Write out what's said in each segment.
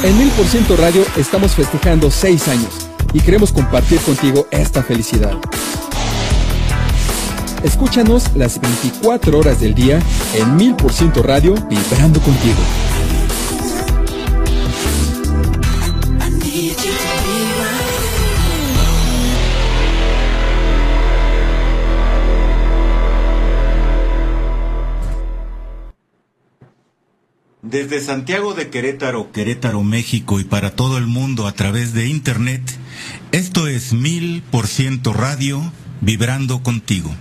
En 1000% Radio estamos festejando 6 años y queremos compartir contigo esta felicidad. Escúchanos las 24 horas del día en 1000% Radio, vibrando contigo. Desde Santiago de Querétaro, México, y para todo el mundo a través de internet, esto es 1000% Radio, vibrando contigo.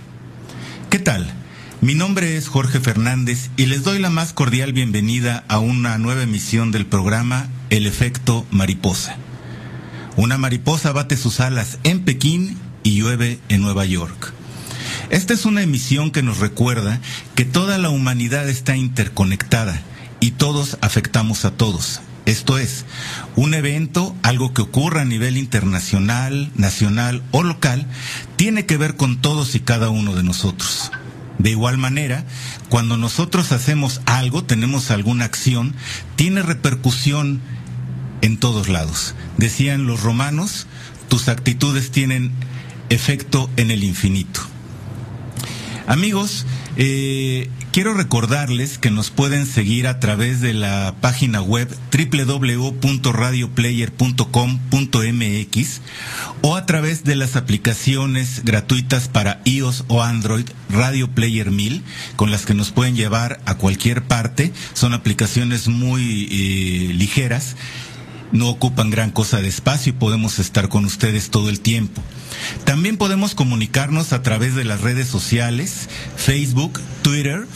¿Qué tal? Mi nombre es Jorge Fernández y les doy la más cordial bienvenida a una nueva emisión del programa El Efecto Mariposa. Una mariposa bate sus alas en Pekín y llueve en Nueva York. Esta es una emisión que nos recuerda que toda la humanidad está interconectada y todos afectamos a todos. Esto es, un evento, algo que ocurra a nivel internacional, nacional o local, tiene que ver con todos y cada uno de nosotros. De igual manera, cuando nosotros hacemos algo, tenemos alguna acción, tiene repercusión en todos lados. Decían los romanos, tus actitudes tienen efecto en el infinito. Amigos, quiero recordarles que nos pueden seguir a través de la página web www.radioplayer.com.mx o a través de las aplicaciones gratuitas para iOS o Android Radio Player 1000, con las que nos pueden llevar a cualquier parte. Son aplicaciones muy ligeras, no ocupan gran cosa de espacio y podemos estar con ustedes todo el tiempo. También podemos comunicarnos a través de las redes sociales, Facebook, Twitter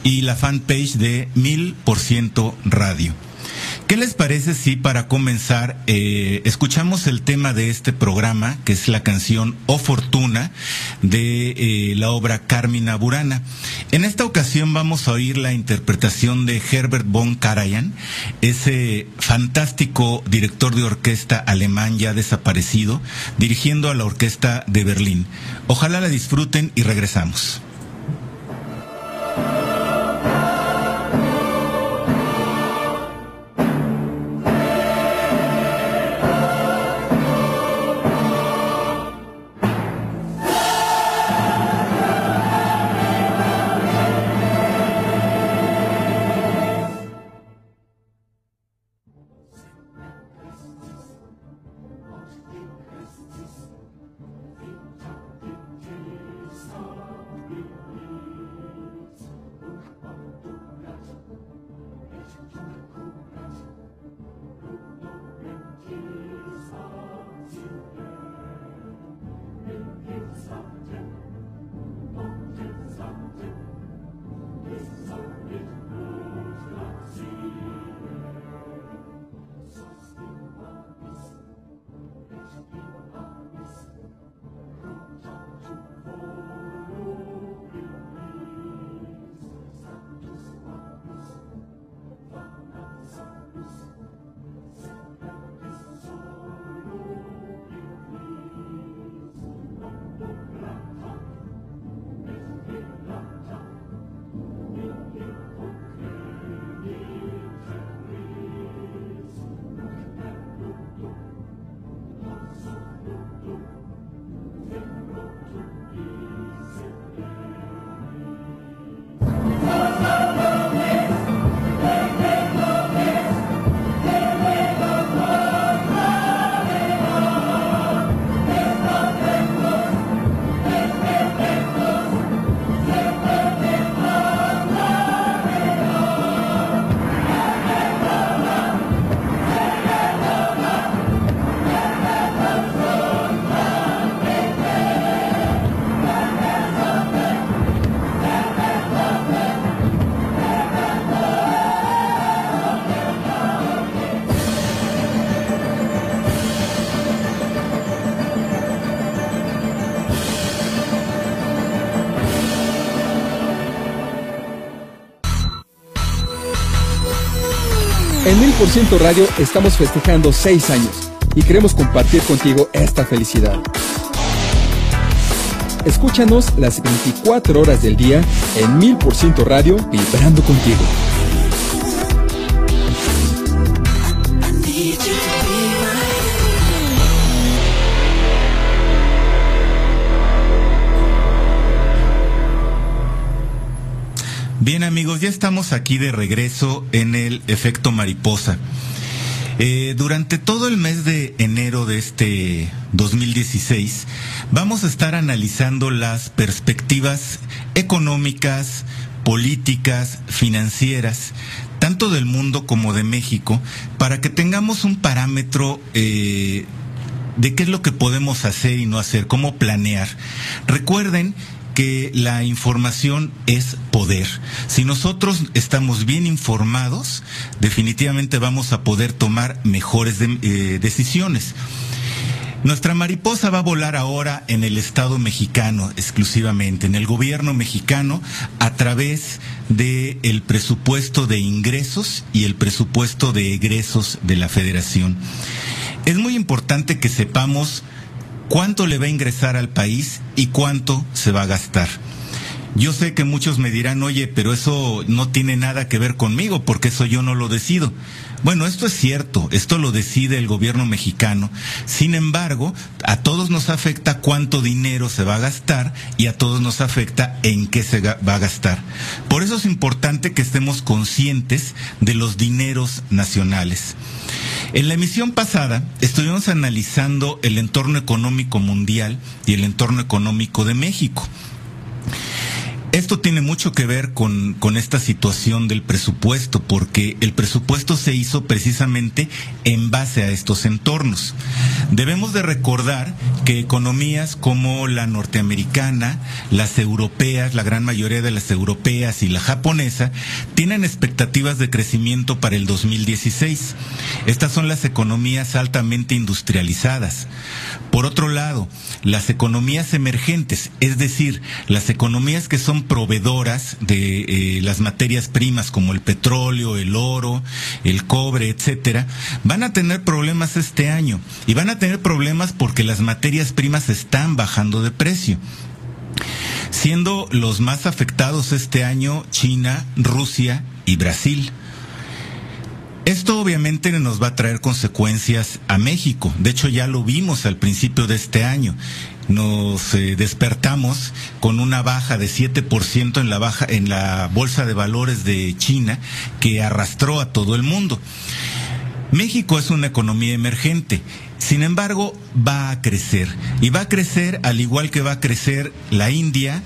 y la fanpage de 1000% Radio. ¿Qué les parece si para comenzar escuchamos el tema de este programa, que es la canción O Fortuna de la obra Carmina Burana? En esta ocasión vamos a oír la interpretación de Herbert von Karajan, ese fantástico director de orquesta alemán ya desaparecido, dirigiendo a la Orquesta de Berlín. Ojalá la disfruten y regresamos. En 1000% Radio estamos festejando 6 años y queremos compartir contigo esta felicidad. Escúchanos las 24 horas del día en 1000% Radio, vibrando contigo. amigos, ya estamos aquí de regreso en el efecto mariposa. Durante todo el mes de enero de este 2016 vamos a estar analizando las perspectivas económicas, políticas, financieras, tanto del mundo como de México, para que tengamos un parámetro de qué es lo que podemos hacer y no hacer, cómo planear. Recuerden que la información es poder. Si nosotros estamos bien informados, definitivamente vamos a poder tomar mejores decisiones. Nuestra mariposa va a volar ahora en el Estado mexicano exclusivamente, en el gobierno mexicano, a través del presupuesto de ingresos y el presupuesto de egresos de la Federación. Es muy importante que sepamos cuánto le va a ingresar al país y cuánto se va a gastar. Yo sé que muchos me dirán, oye, pero eso no tiene nada que ver conmigo, porque eso yo no lo decido. Bueno, esto es cierto, esto lo decide el gobierno mexicano. Sin embargo, a todos nos afecta cuánto dinero se va a gastar y a todos nos afecta en qué se va a gastar. Por eso es importante que estemos conscientes de los dineros nacionales. En la emisión pasada estuvimos analizando el entorno económico mundial y el entorno económico de México. Esto tiene mucho que ver con esta situación del presupuesto, porque el presupuesto se hizo precisamente en base a estos entornos. Debemos de recordar que economías como la norteamericana, las europeas, la gran mayoría de las europeas y la japonesa, tienen expectativas de crecimiento para el 2016. Estas son las economías altamente industrializadas. Por otro lado, las economías emergentes, es decir, las economías que son proveedoras de las materias primas como el petróleo, el oro, el cobre, etcétera, van a tener problemas este año, y van a tener problemas porque las materias primas están bajando de precio. Siendo los más afectados este año China, Rusia y Brasil. Esto obviamente nos va a traer consecuencias a México. De hecho, ya lo vimos al principio de este año. Nos despertamos con una baja de 7% en la bolsa de valores de China, que arrastró a todo el mundo. México es una economía emergente. Sin embargo, va a crecer. Y va a crecer al igual que va a crecer la India,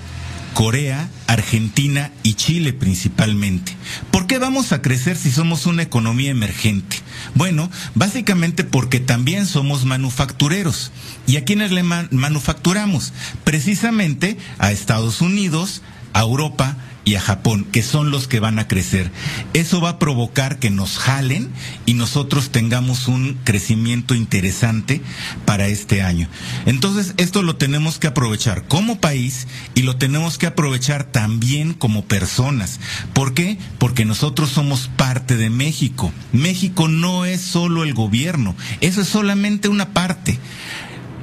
Corea, Argentina y Chile principalmente. ¿Por qué vamos a crecer si somos una economía emergente? Bueno, básicamente porque también somos manufactureros. ¿Y a quiénes le manufacturamos? Precisamente a Estados Unidos, a Europa y a Japón, que son los que van a crecer. Eso va a provocar que nos jalen y nosotros tengamos un crecimiento interesante para este año. Entonces, esto lo tenemos que aprovechar como país y lo tenemos que aprovechar también como personas. ¿Por qué? Porque nosotros somos parte de México. México no es solo el gobierno, eso es solamente una parte.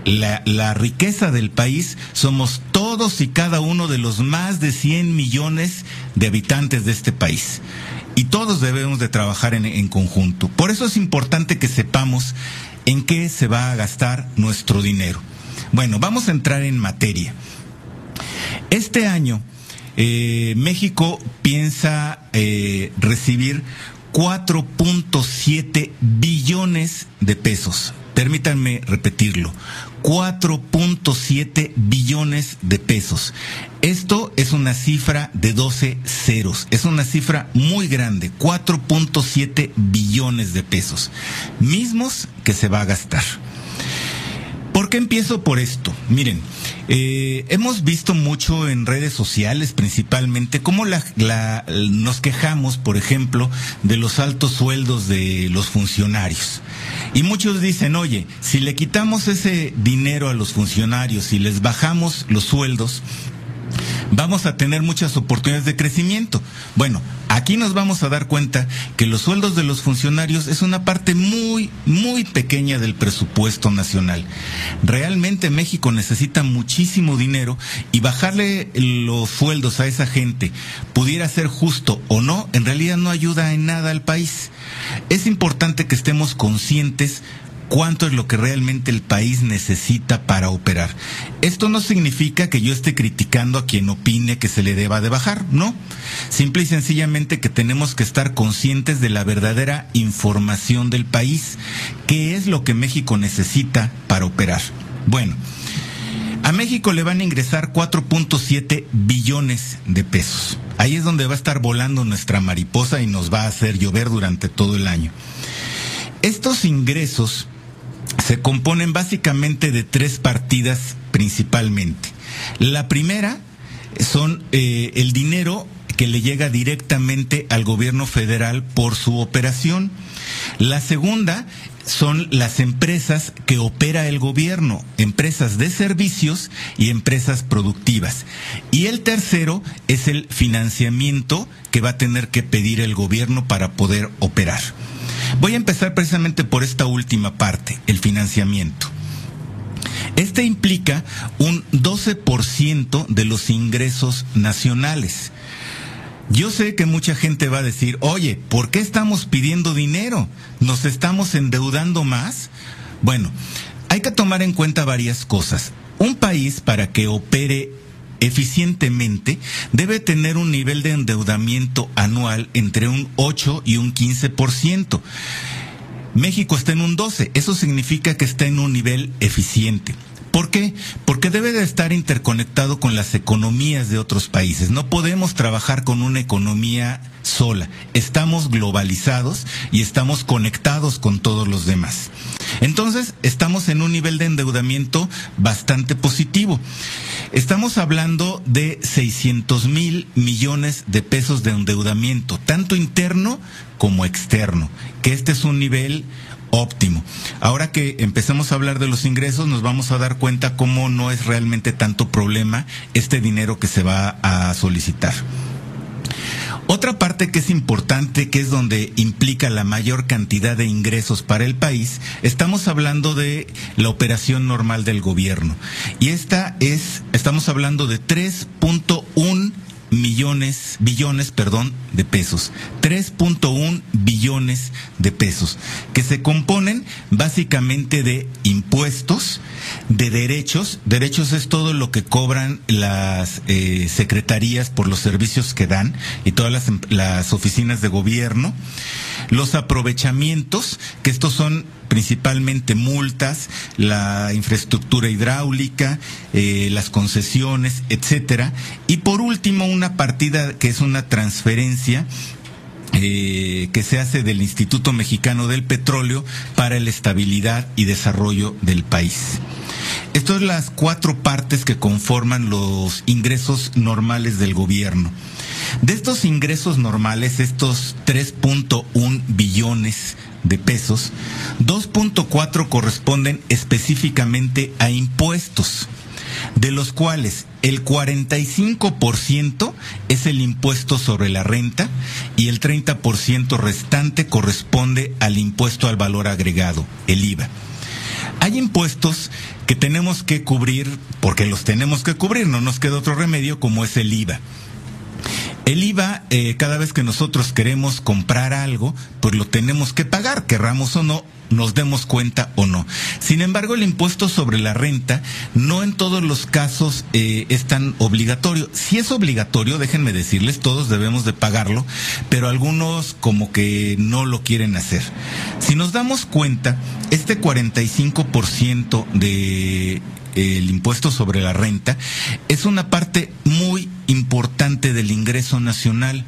La riqueza del país somos todos y cada uno de los más de 100 millones de habitantes de este país. Y todos debemos de trabajar en conjunto. Por eso es importante que sepamos en qué se va a gastar nuestro dinero. Bueno, vamos a entrar en materia. Este año, México piensa recibir 4.7 billones de pesos. Permítanme repetirlo, 4.7 billones de pesos. Esto es una cifra de 12 ceros, es una cifra muy grande, 4.7 billones de pesos, mismos que se va a gastar. ¿Por qué empiezo por esto? Miren, hemos visto mucho en redes sociales principalmente cómo nos quejamos, por ejemplo, de los altos sueldos de los funcionarios. Y muchos dicen, oye, si le quitamos ese dinero a los funcionarios y les bajamos los sueldos, vamos a tener muchas oportunidades de crecimiento. Bueno, aquí nos vamos a dar cuenta que los sueldos de los funcionarios es una parte muy, muy pequeña del presupuesto nacional. Realmente México necesita muchísimo dinero y bajarle los sueldos a esa gente, pudiera ser justo o no, en realidad no ayuda en nada al país. Es importante que estemos conscientes cuánto es lo que realmente el país necesita para operar. Esto no significa que yo esté criticando a quien opine que se le deba de bajar, no. Simple y sencillamente que tenemos que estar conscientes de la verdadera información del país. ¿Qué es lo que México necesita para operar? Bueno, a México le van a ingresar 4.7 billones de pesos. Ahí es donde va a estar volando nuestra mariposa y nos va a hacer llover durante todo el año. Estos ingresos se componen básicamente de 3 partidas principalmente. La primera son el dinero que le llega directamente al gobierno federal por su operación. La segunda son las empresas que opera el gobierno, empresas de servicios y empresas productivas. Y el tercero es el financiamiento que va a tener que pedir el gobierno para poder operar. Voy a empezar precisamente por esta última parte, el financiamiento. Este implica un 12% de los ingresos nacionales. Yo sé que mucha gente va a decir, oye, ¿por qué estamos pidiendo dinero? ¿Nos estamos endeudando más? Bueno, hay que tomar en cuenta varias cosas. Un país, para que opere eficientemente, debe tener un nivel de endeudamiento anual entre un 8 y un 15%. México está en un 12%, eso significa que está en un nivel eficiente. ¿Por qué? Porque debe de estar interconectado con las economías de otros países. No podemos trabajar con una economía sola. Estamos globalizados y estamos conectados con todos los demás. Entonces, estamos en un nivel de endeudamiento bastante positivo. Estamos hablando de 600,000 millones de pesos de endeudamiento, tanto interno como externo, que este es un nivel óptimo. Ahora que empecemos a hablar de los ingresos, nos vamos a dar cuenta cómo no es realmente tanto problema este dinero que se va a solicitar. Otra parte que es importante, que es donde implica la mayor cantidad de ingresos para el país, estamos hablando de la operación normal del gobierno. Y estamos hablando de 3.1 billones de pesos. 3.1 billones de pesos, que se componen básicamente de impuestos, de derechos. Derechos es todo lo que cobran las secretarías por los servicios que dan y todas las oficinas de gobierno. Los aprovechamientos, que estos son principalmente multas, la infraestructura hidráulica, las concesiones, etcétera. Y por último, una partida que es una transferencia que se hace del Instituto Mexicano del Petróleo para la estabilidad y desarrollo del país. Estas son las 4 partes que conforman los ingresos normales del gobierno. De estos ingresos normales, estos 3.1 billones de pesos, 2.4 corresponden específicamente a impuestos, de los cuales el 45% es el impuesto sobre la renta y el 30% restante corresponde al impuesto al valor agregado, el IVA. Hay impuestos que tenemos que cubrir, porque los tenemos que cubrir, no nos queda otro remedio, como es el IVA. El IVA, cada vez que nosotros queremos comprar algo, pues lo tenemos que pagar, querramos o no, nos demos cuenta o no. Sin embargo, el impuesto sobre la renta no en todos los casos es tan obligatorio. Si es obligatorio, déjenme decirles, todos debemos de pagarlo, pero algunos como que no lo quieren hacer. Si nos damos cuenta, este 45% de el impuesto sobre la renta es una parte muy importante del ingreso nacional.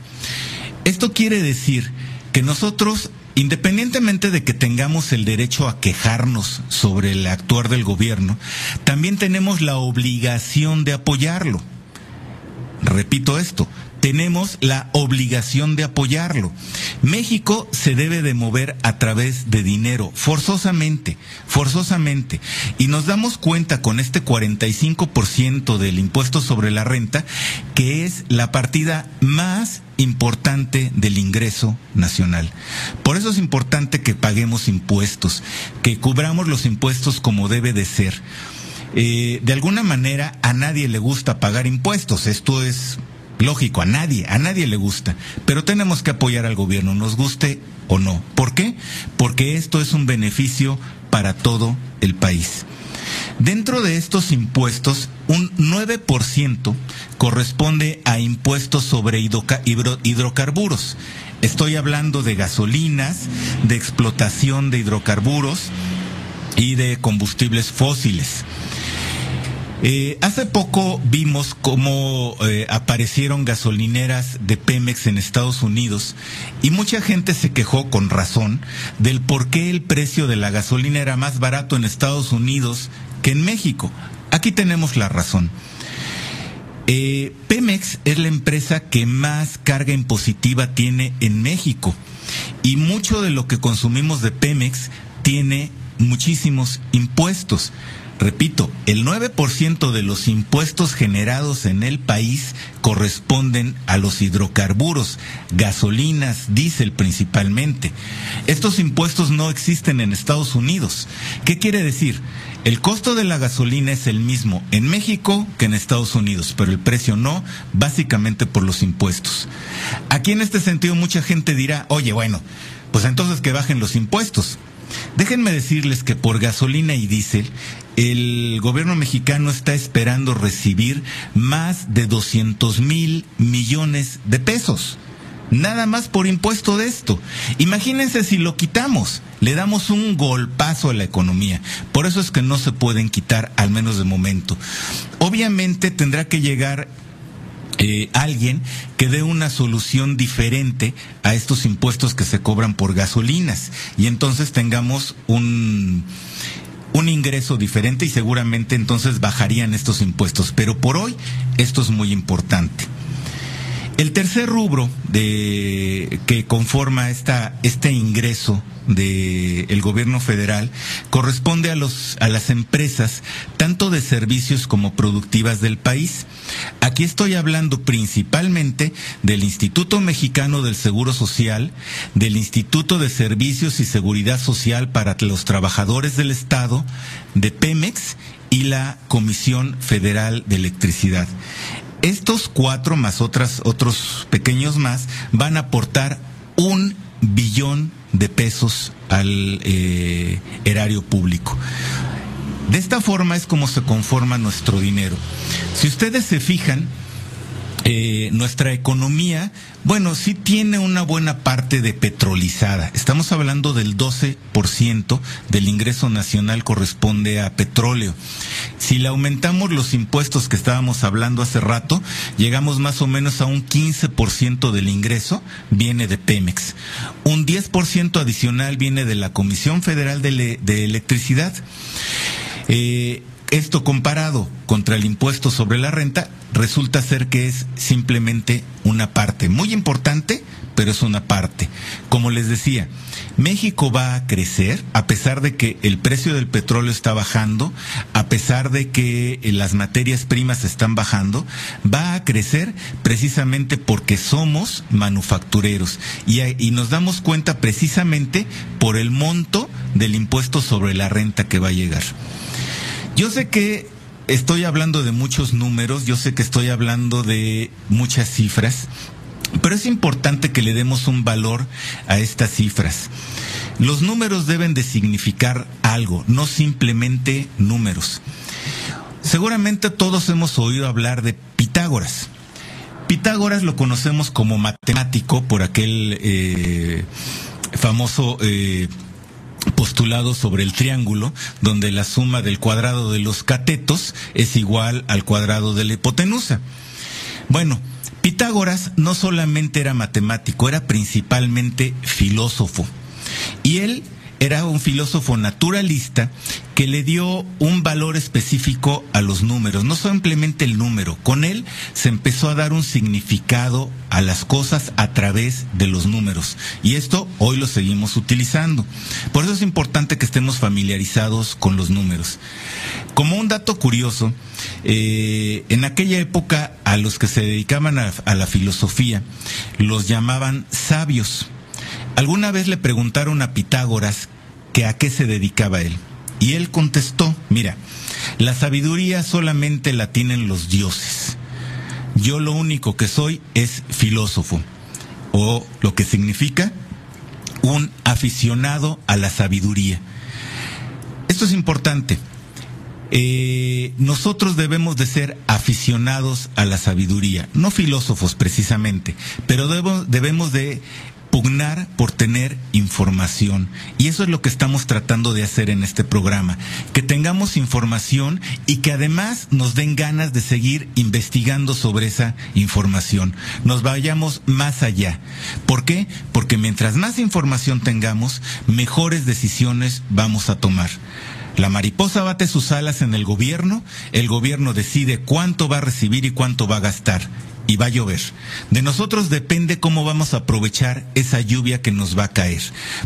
Esto quiere decir que nosotros, independientemente de que tengamos el derecho a quejarnos sobre el actuar del gobierno, también tenemos la obligación de apoyarlo. Repito esto, tenemos la obligación de apoyarlo. México se debe de mover a través de dinero, forzosamente. Y nos damos cuenta con este 45% del impuesto sobre la renta, que es la partida más importante del ingreso nacional. Por eso es importante que paguemos impuestos, que cubramos los impuestos como debe de ser. De alguna manera, a nadie le gusta pagar impuestos, esto es lógico, a nadie le gusta, pero tenemos que apoyar al gobierno, nos guste o no. ¿Por qué? Porque esto es un beneficio para todo el país. Dentro de estos impuestos, un 9% corresponde a impuestos sobre hidrocarburos. Estoy hablando de gasolinas, de explotación de hidrocarburos y de combustibles fósiles. Hace poco vimos cómo aparecieron gasolineras de Pemex en Estados Unidos y mucha gente se quejó con razón del por qué el precio de la gasolina era más barato en Estados Unidos que en México. Aquí tenemos la razón. Pemex es la empresa que más carga impositiva tiene en México y mucho de lo que consumimos de Pemex tiene muchísimos impuestos. Repito, el 9% de los impuestos generados en el país corresponden a los hidrocarburos, gasolinas, diésel principalmente. Estos impuestos no existen en Estados Unidos. ¿Qué quiere decir? El costo de la gasolina es el mismo en México que en Estados Unidos, pero el precio no, básicamente por los impuestos. Aquí en este sentido mucha gente dirá, oye, bueno, pues entonces que bajen los impuestos. Déjenme decirles que por gasolina y diésel, el gobierno mexicano está esperando recibir más de 200,000 millones de pesos. Nada más por impuesto de esto. Imagínense si lo quitamos, le damos un golpazo a la economía. Por eso es que no se pueden quitar, al menos de momento. Obviamente tendrá que llegar alguien que dé una solución diferente a estos impuestos que se cobran por gasolinas y entonces tengamos un ingreso diferente y seguramente entonces bajarían estos impuestos, pero por hoy esto es muy importante. El tercer rubro que conforma este ingreso del gobierno federal corresponde a las empresas tanto de servicios como productivas del país. Aquí estoy hablando principalmente del Instituto Mexicano del Seguro Social, del Instituto de Servicios y Seguridad Social para los Trabajadores del Estado, de Pemex y la Comisión Federal de Electricidad. Estos 4 más otros pequeños más van a aportar 1 billón de pesos al erario público. De esta forma es como se conforma nuestro dinero. Si ustedes se fijan, nuestra economía, bueno, sí tiene una buena parte de petrolizada. Estamos hablando del 12% del ingreso nacional corresponde a petróleo. Si le aumentamos los impuestos que estábamos hablando hace rato, llegamos más o menos a un 15% del ingreso viene de Pemex. Un 10% adicional viene de la Comisión Federal de Electricidad. Esto comparado contra el impuesto sobre la renta, resulta ser que es simplemente una parte muy importante, pero es una parte. Como les decía, México va a crecer a pesar de que el precio del petróleo está bajando, a pesar de que las materias primas están bajando, va a crecer precisamente porque somos manufactureros y nos damos cuenta precisamente por el monto del impuesto sobre la renta que va a llegar. Yo sé que estoy hablando de muchos números, yo sé que estoy hablando de muchas cifras, pero es importante que le demos un valor a estas cifras. Los números deben de significar algo, no simplemente números. Seguramente todos hemos oído hablar de Pitágoras. Pitágoras lo conocemos como matemático por aquel famoso postulado sobre el triángulo, donde la suma del cuadrado de los catetos es igual al cuadrado de la hipotenusa. Bueno, Pitágoras no solamente era matemático, era principalmente filósofo. Y él era un filósofo naturalista que le dio un valor específico a los números, no simplemente el número. Con él se empezó a dar un significado a las cosas a través de los números. Y esto hoy lo seguimos utilizando. Por eso es importante que estemos familiarizados con los números. Como un dato curioso, en aquella época a los que se dedicaban a la filosofía los llamaban sabios. Alguna vez le preguntaron a Pitágoras que a qué se dedicaba él. Y él contestó, mira, la sabiduría solamente la tienen los dioses. Yo lo único que soy es filósofo, o lo que significa un aficionado a la sabiduría. esto es importante. Nosotros debemos de ser aficionados a la sabiduría, no filósofos precisamente, pero debemos de pugnar por tener información, y eso es lo que estamos tratando de hacer en este programa, que tengamos información y que además nos den ganas de seguir investigando sobre esa información, nos vayamos más allá. ¿Por qué? Porque mientras más información tengamos, mejores decisiones vamos a tomar. La mariposa bate sus alas en el gobierno decide cuánto va a recibir y cuánto va a gastar, y va a llover. De nosotros depende cómo vamos a aprovechar esa lluvia que nos va a caer.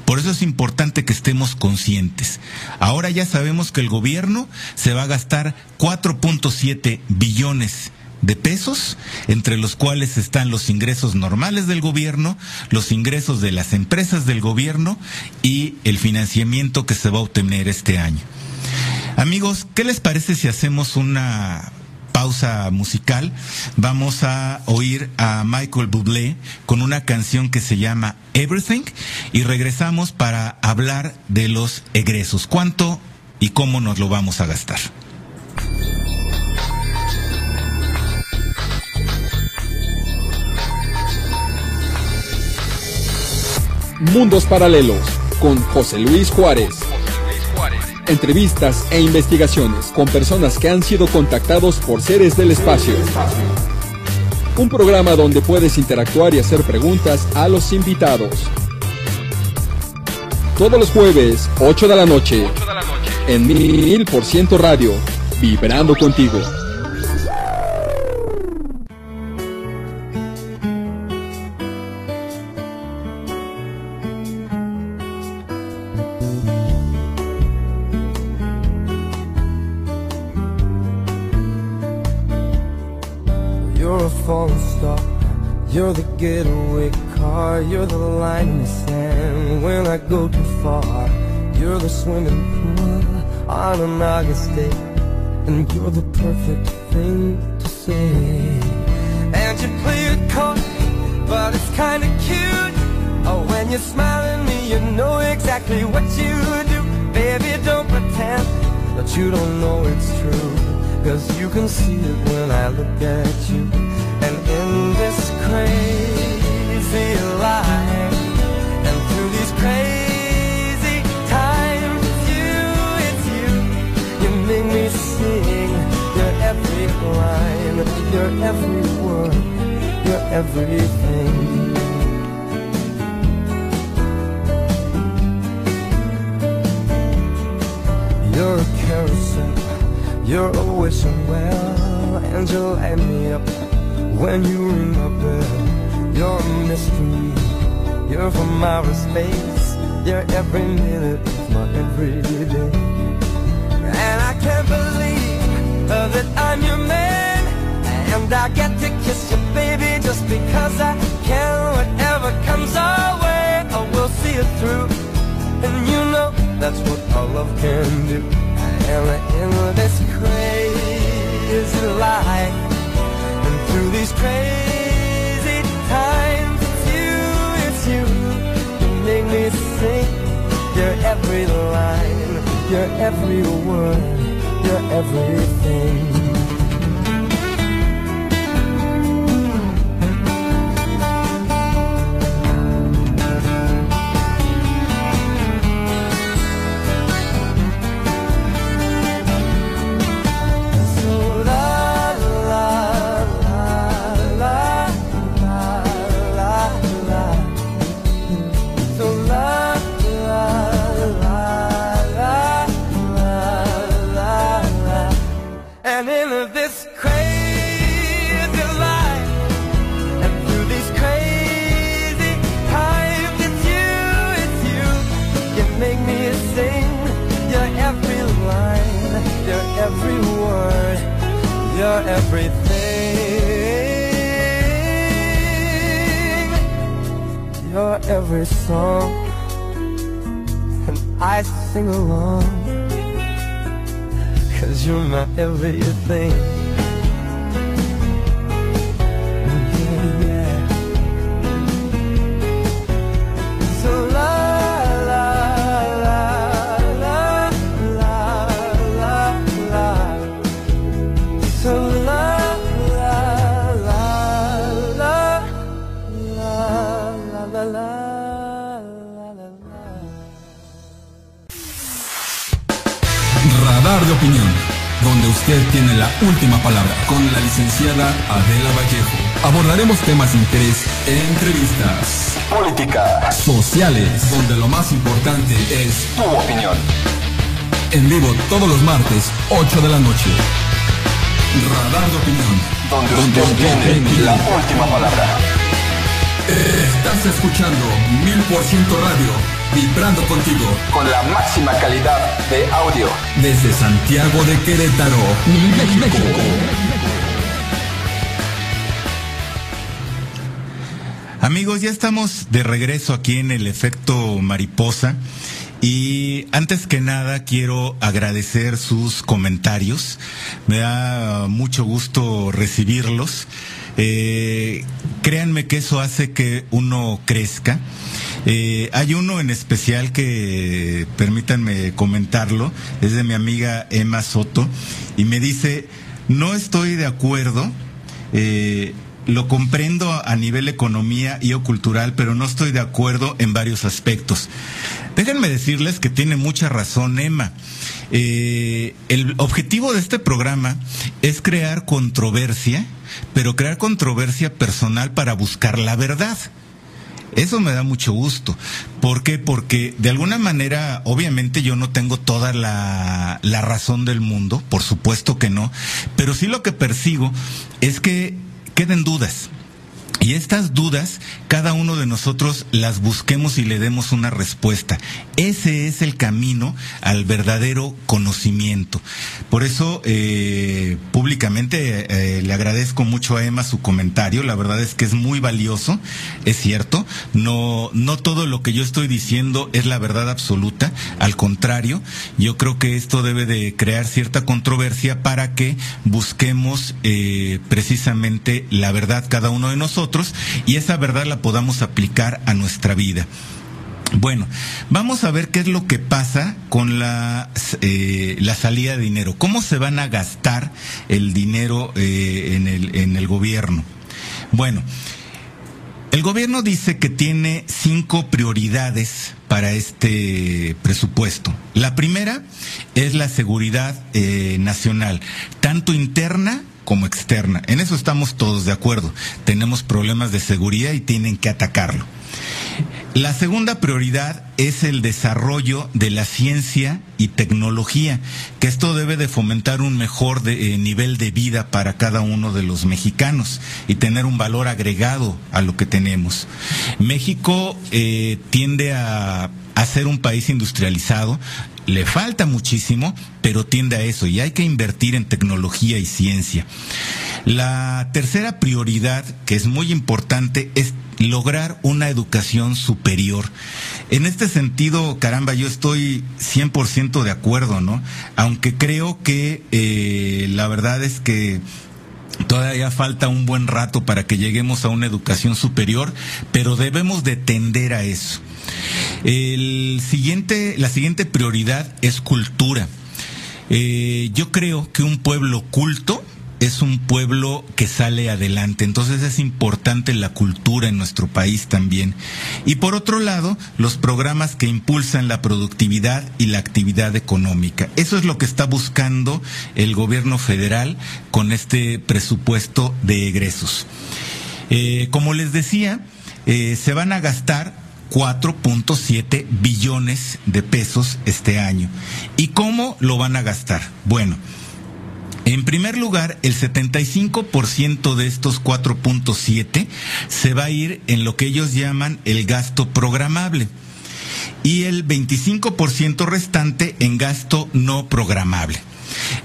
Por eso es importante que estemos conscientes. Ahora ya sabemos que el gobierno se va a gastar 4.7 billones de pesos, entre los cuales están los ingresos normales del gobierno, los ingresos de las empresas del gobierno y el financiamiento que se va a obtener este año. Amigos, ¿qué les parece si hacemos una pausa musical? Vamos a oír a Michael Bublé con una canción que se llama Everything y regresamos para hablar de los egresos. ¿Cuánto y cómo nos lo vamos a gastar? Mundos Paralelos con José Luis Juárez. Entrevistas e investigaciones con personas que han sido contactados por seres del espacio. Un programa donde puedes interactuar y hacer preguntas a los invitados. Todos los jueves, 8 de la noche, en 1000% Radio, vibrando contigo. You're the getaway car, you're the line in the sand when I go too far. You're the swimming pool on an August day, and you're the perfect thing to say. And you play it coy, but it's kinda cute. Oh, when you smile at me, you know exactly what you do. Baby, don't pretend that you don't know it's true, 'cause you can see it when I look at you. And in this crazy life, and through these crazy times, it's you, you make me sing your every line, your every word, your everything. You're a carousel, you're a wishing well, and you light me up when you ring my bell. You're a mystery, you're from outer space, you're every minute of my everyday. And I can't believe that I'm your man, and I get to kiss you, baby, just because I can. Whatever comes our way, I will see it through, and you know that's what our love can do. And in this crazy life, through these crazy times, it's you, you make me sing your every line, your every word, your everything. You're everything, you're every song, and I sing along, 'cause you're my everything. Yeah. So la la la la la Radar de Opinión, donde usted tiene la última palabra, con la licenciada Adela Vallejo. Abordaremos temas de interés, entrevistas, política, sociales, donde lo más importante es tu opinión. En vivo todos los martes, 8 de la noche. Radar de Opinión, donde usted tiene la última palabra. Estás escuchando 1000% Radio, vibrando contigo con la máxima calidad de audio desde Santiago de Querétaro, México. Amigos, ya estamos de regreso aquí en el Efecto Mariposa. Y antes que nada quiero agradecer sus comentarios. Me da mucho gusto recibirlos. Créanme que eso hace que uno crezca. Hay uno en especial que, permítanme comentarlo, es de mi amiga Emma Soto, y me dice: no estoy de acuerdo, lo comprendo a nivel economía y o cultural, pero no estoy de acuerdo en varios aspectos. Déjenme decirles que tiene mucha razón Emma. El objetivo de este programa es crear controversia, pero crear controversia personal para buscar la verdad. Eso me da mucho gusto. ¿Por qué? Porque de alguna manera, obviamente yo no tengo toda la razón del mundo, por supuesto que no, pero sí lo que persigo es que queden dudas. Y estas dudas, cada uno de nosotros las busquemos y le demos una respuesta. Ese es el camino al verdadero conocimiento. Por eso, públicamente, le agradezco mucho a Emma su comentario. La verdad es que es muy valioso, es cierto. No todo lo que yo estoy diciendo es la verdad absoluta. Al contrario, yo creo que esto debe de crear cierta controversia para que busquemos precisamente la verdad cada uno de nosotros, y esa verdad la podamos aplicar a nuestra vida. Bueno, vamos a ver qué es lo que pasa con la salida de dinero. ¿Cómo se van a gastar el dinero en el gobierno? Bueno, el gobierno dice que tiene 5 prioridades para este presupuesto. La primera es la seguridad nacional, tanto interna como externa. En eso estamos todos de acuerdo. Tenemos problemas de seguridad y tienen que atacarlo. La segunda prioridad es el desarrollo de la ciencia y tecnología, que esto debe de fomentar un mejor nivel de vida para cada uno de los mexicanos y tener un valor agregado a lo que tenemos. México tiende a ser un país industrializado. Le falta muchísimo, pero tiende a eso, y hay que invertir en tecnología y ciencia. La tercera prioridad, que es muy importante, es lograr una educación superior. En este sentido, caramba, yo estoy 100% de acuerdo, ¿no? Aunque creo que la verdad es que todavía falta un buen rato para que lleguemos a una educación superior, pero debemos de tender a eso. La siguiente prioridad es cultura. Yo creo que un pueblo culto es un pueblo que sale adelante. Entonces es importante la cultura en nuestro país también. Y por otro lado, los programas que impulsan la productividad y la actividad económica. Eso es lo que está buscando el gobierno federal con este presupuesto de egresos. Como les decía, se van a gastar 4.7 billones de pesos este año. ¿Y cómo lo van a gastar? Bueno, en primer lugar, el 75% de estos 4.7 se va a ir en lo que ellos llaman el gasto programable, y el 25% restante en gasto no programable.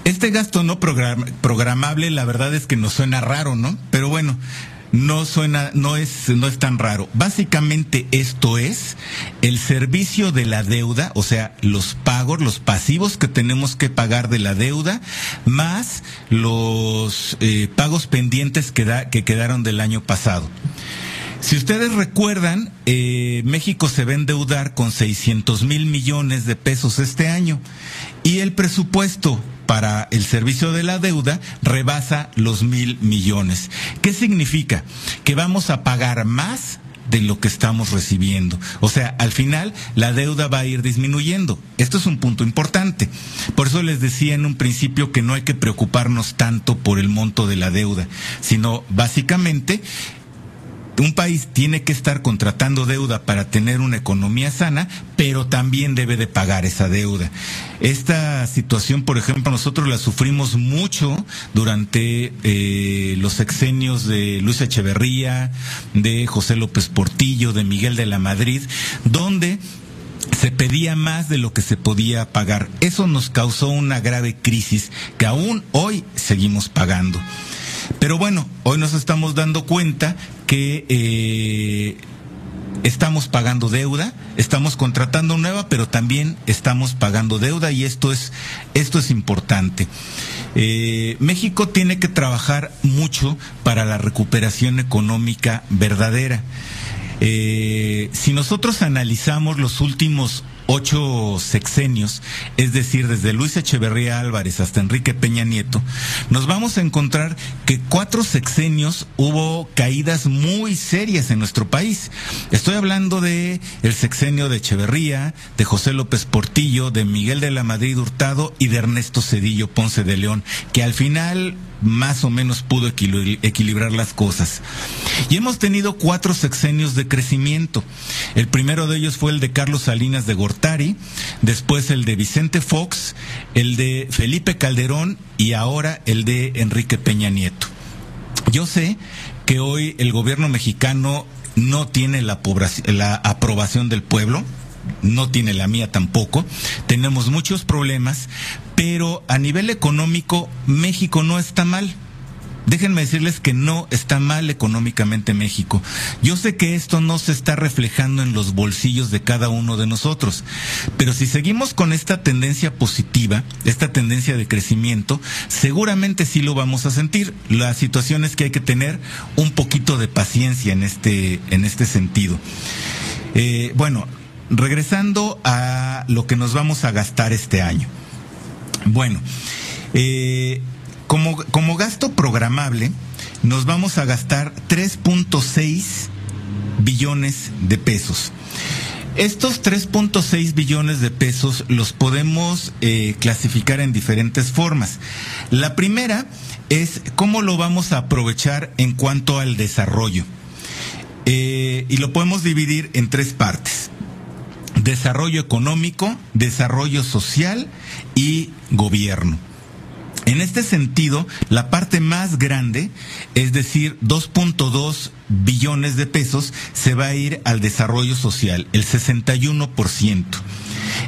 Este gasto no programable, la verdad es que nos suena raro, ¿no? Pero bueno, no es tan raro. Básicamente esto es el servicio de la deuda, o sea, los pasivos que tenemos que pagar de la deuda, más los pagos pendientes que quedaron del año pasado. Si ustedes recuerdan, México se va a endeudar con 600,000 millones de pesos este año, y el presupuesto para el servicio de la deuda rebasa los 1,000 millones. ¿Qué significa? Que vamos a pagar más de lo que estamos recibiendo. O sea, al final la deuda va a ir disminuyendo. Esto es un punto importante. Por eso les decía en un principio que no hay que preocuparnos tanto por el monto de la deuda, sino básicamente un país tiene que estar contratando deuda para tener una economía sana, pero también debe de pagar esa deuda. Esta situación, por ejemplo, nosotros la sufrimos mucho durante los sexenios de Luis Echeverría, de José López Portillo, de Miguel de la Madrid, donde se pedía más de lo que se podía pagar. Eso nos causó una grave crisis que aún hoy seguimos pagando. Pero bueno, hoy nos estamos dando cuenta que estamos pagando deuda, estamos contratando nueva, pero también estamos pagando deuda, y esto es importante. México tiene que trabajar mucho para la recuperación económica verdadera. Si nosotros analizamos los últimos 8 sexenios, es decir, desde Luis Echeverría Álvarez hasta Enrique Peña Nieto, nos vamos a encontrar que 4 sexenios hubo caídas muy serias en nuestro país. Estoy hablando de el sexenio de Echeverría, de José López Portillo, de Miguel de la Madrid Hurtado y de Ernesto Zedillo Ponce de León, que al final más o menos pudo equilibrar las cosas. Y hemos tenido 4 sexenios de crecimiento. El primero de ellos fue el de Carlos Salinas de Gortari, después el de Vicente Fox, el de Felipe Calderón y ahora el de Enrique Peña Nieto. Yo sé que hoy el gobierno mexicano no tiene la aprobación del pueblo, no tiene la mía tampoco, tenemos muchos problemas, pero a nivel económico México no está mal. Déjenme decirles que no está mal económicamente México. Yo sé que esto no se está reflejando en los bolsillos de cada uno de nosotros, pero si seguimos con esta tendencia positiva, esta tendencia de crecimiento, seguramente sí lo vamos a sentir. La situación es que hay que tener un poquito de paciencia en este sentido. Bueno, regresando a lo que nos vamos a gastar este año. Bueno, como gasto programable, nos vamos a gastar 3.6 billones de pesos. Estos 3.6 billones de pesos los podemos clasificar en diferentes formas. La primera es cómo lo vamos a aprovechar en cuanto al desarrollo. Y lo podemos dividir en 3 partes: desarrollo económico, desarrollo social y gobierno. En este sentido, la parte más grande, es decir, 2.2 billones de pesos, se va a ir al desarrollo social, el 61%.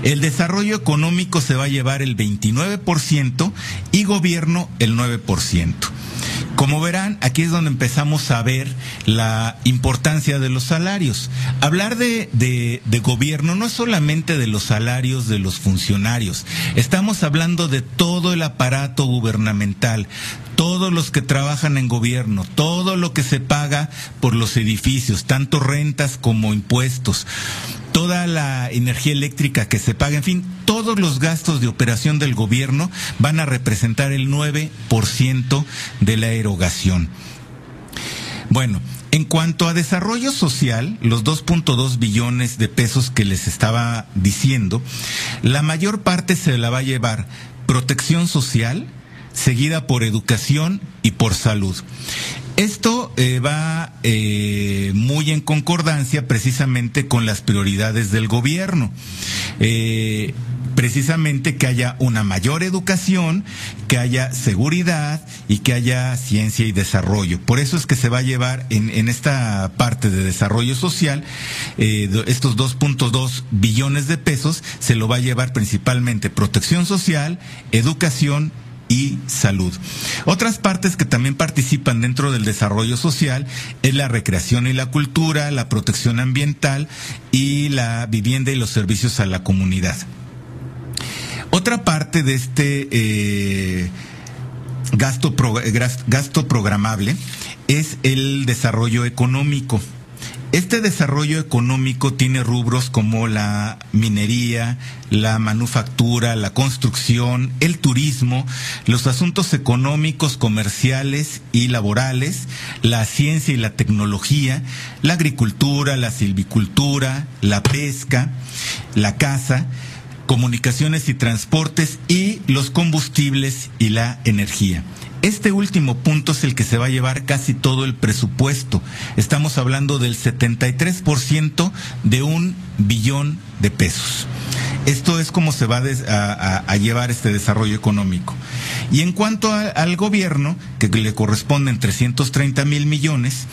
El desarrollo económico se va a llevar el 29% y gobierno el 9%. Como verán, aquí es donde empezamos a ver la importancia de los salarios. Hablar de gobierno no es solamente de los salarios de los funcionarios. Estamos hablando de todo el aparato gubernamental, todos los que trabajan en gobierno, todo lo que se paga por los edificios, tanto rentas como impuestos, toda la energía eléctrica que se paga, en fin, todos los gastos de operación del gobierno van a representar el 9% de la erogación. Bueno, en cuanto a desarrollo social, los 2.2 billones de pesos que les estaba diciendo, la mayor parte se la va a llevar protección social, seguida por educación y por salud. Esto va muy en concordancia precisamente con las prioridades del gobierno. Precisamente que haya una mayor educación, que haya seguridad y que haya ciencia y desarrollo. Por eso es que se va a llevar en esta parte de desarrollo social, estos 2.2 billones de pesos, se lo va a llevar principalmente protección social, educación y salud. Otras partes que también participan dentro del desarrollo social es la recreación y la cultura, la protección ambiental y la vivienda y los servicios a la comunidad. Otra parte de este gasto programable es el desarrollo económico. Este desarrollo económico tiene rubros como la minería, la manufactura, la construcción, el turismo, los asuntos económicos, comerciales y laborales, la ciencia y la tecnología, la agricultura, la silvicultura, la pesca, la caza, comunicaciones y transportes y los combustibles y la energía. Este último punto es el que se va a llevar casi todo el presupuesto. Estamos hablando del 73% de 1 billón de pesos. Esto es como se va a llevar este desarrollo económico. Y en cuanto al gobierno, que le corresponden 330,000 millones,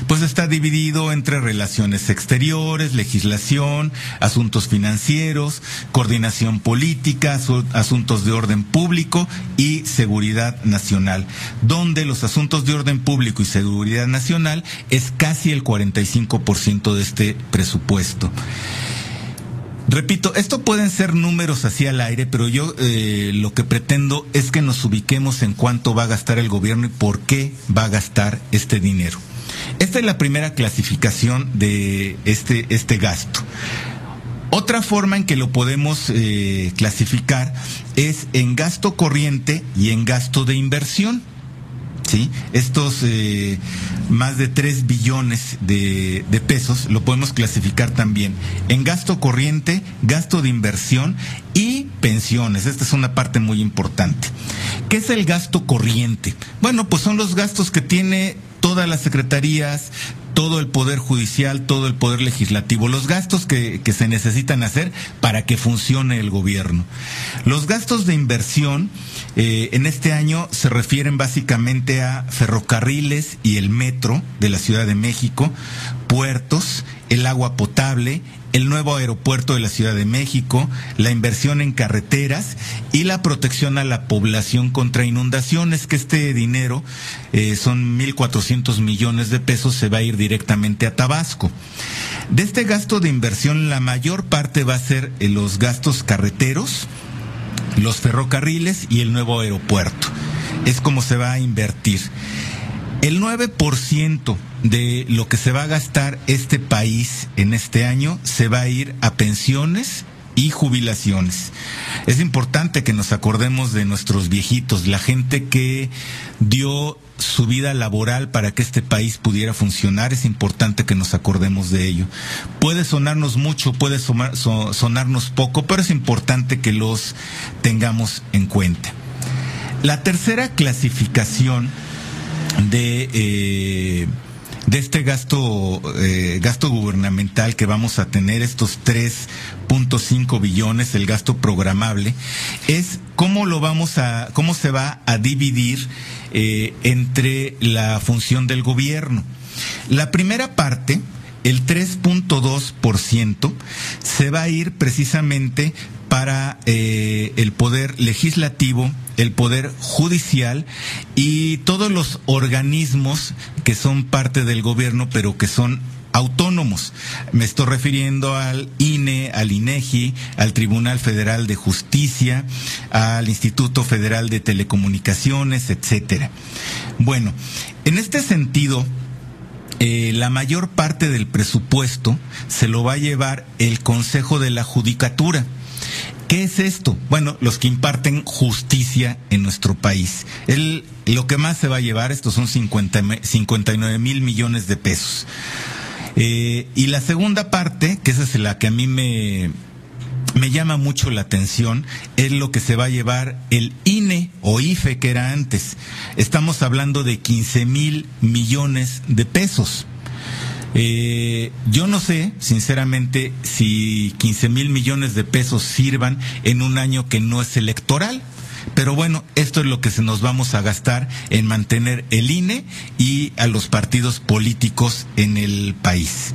pues está dividido entre relaciones exteriores, legislación, asuntos financieros, coordinación política, asuntos de orden público y seguridad nacional, donde los asuntos de orden público y seguridad nacional es casi el 45% de este presupuesto. Repito, esto pueden ser números así al aire, pero yo lo que pretendo es que nos ubiquemos en cuánto va a gastar el gobierno y por qué va a gastar este dinero. Esta es la primera clasificación de este gasto. Otra forma en que lo podemos clasificar es en gasto corriente y en gasto de inversión. ¿Sí? Estos más de 3 billones de pesos lo podemos clasificar también en gasto corriente, gasto de inversión y pensiones. Esta es una parte muy importante. ¿Qué es el gasto corriente? Bueno, pues son los gastos que tiene todas las secretarías, todo el poder judicial, todo el poder legislativo, los gastos que se necesitan hacer para que funcione el gobierno. Los gastos de inversión en este año se refieren básicamente a ferrocarriles y el metro de la Ciudad de México, puertos, el agua potable, el nuevo aeropuerto de la Ciudad de México, la inversión en carreteras y la protección a la población contra inundaciones, que este dinero son 1,400 millones de pesos, se va a ir directamente a Tabasco. De este gasto de inversión, la mayor parte va a ser los gastos carreteros, los ferrocarriles y el nuevo aeropuerto. Es como se va a invertir. El 9% de lo que se va a gastar este país en este año se va a ir a pensiones y jubilaciones. Es importante que nos acordemos de nuestros viejitos, la gente que dio su vida laboral para que este país pudiera funcionar. Es importante que nos acordemos de ello. Puede sonarnos mucho, puede sonarnos poco, pero es importante que los tengamos en cuenta. La tercera clasificación de este gasto gubernamental que vamos a tener, estos 3.5 billones, el gasto programable, es cómo se va a dividir entre la función del gobierno. La primera parte, el 3.2%, se va a ir precisamente para el poder legislativo, el poder judicial y todos los organismos que son parte del gobierno pero que son autónomos. Me estoy refiriendo al INE, al INEGI, al Tribunal Federal de Justicia, al Instituto Federal de Telecomunicaciones, etcétera. Bueno, en este sentido, la mayor parte del presupuesto se lo va a llevar el Consejo de la Judicatura. ¿Qué es esto? Bueno, los que imparten justicia en nuestro país. Lo que más se va a llevar, estos son 59,000 millones de pesos. Y la segunda parte, que esa es la que a mí me llama mucho la atención, es lo que se va a llevar el INE o IFE, que era antes. Estamos hablando de 15,000 millones de pesos. Yo no sé, sinceramente, si 15,000 millones de pesos sirvan en un año que no es electoral. Pero bueno, esto es lo que nos vamos a gastar en mantener el INE y a los partidos políticos en el país.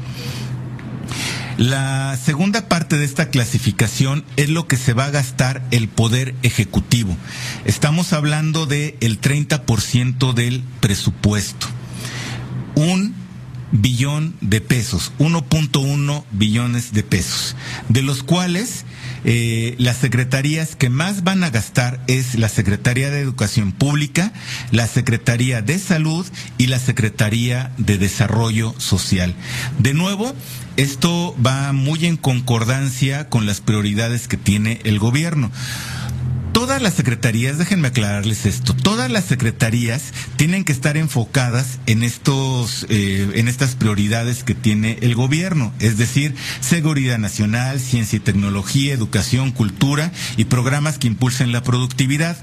La segunda parte de esta clasificación es lo que se va a gastar el Poder Ejecutivo. Estamos hablando de el 30% del presupuesto. 1 billón de pesos, 1.1 billones de pesos, de los cuales las secretarías que más van a gastar es la Secretaría de Educación Pública, la Secretaría de Salud y la Secretaría de Desarrollo Social. De nuevo, esto va muy en concordancia con las prioridades que tiene el gobierno. Todas las secretarías, déjenme aclararles esto, todas las secretarías tienen que estar enfocadas en estas prioridades que tiene el gobierno, es decir, seguridad nacional, ciencia y tecnología, educación, cultura y programas que impulsen la productividad.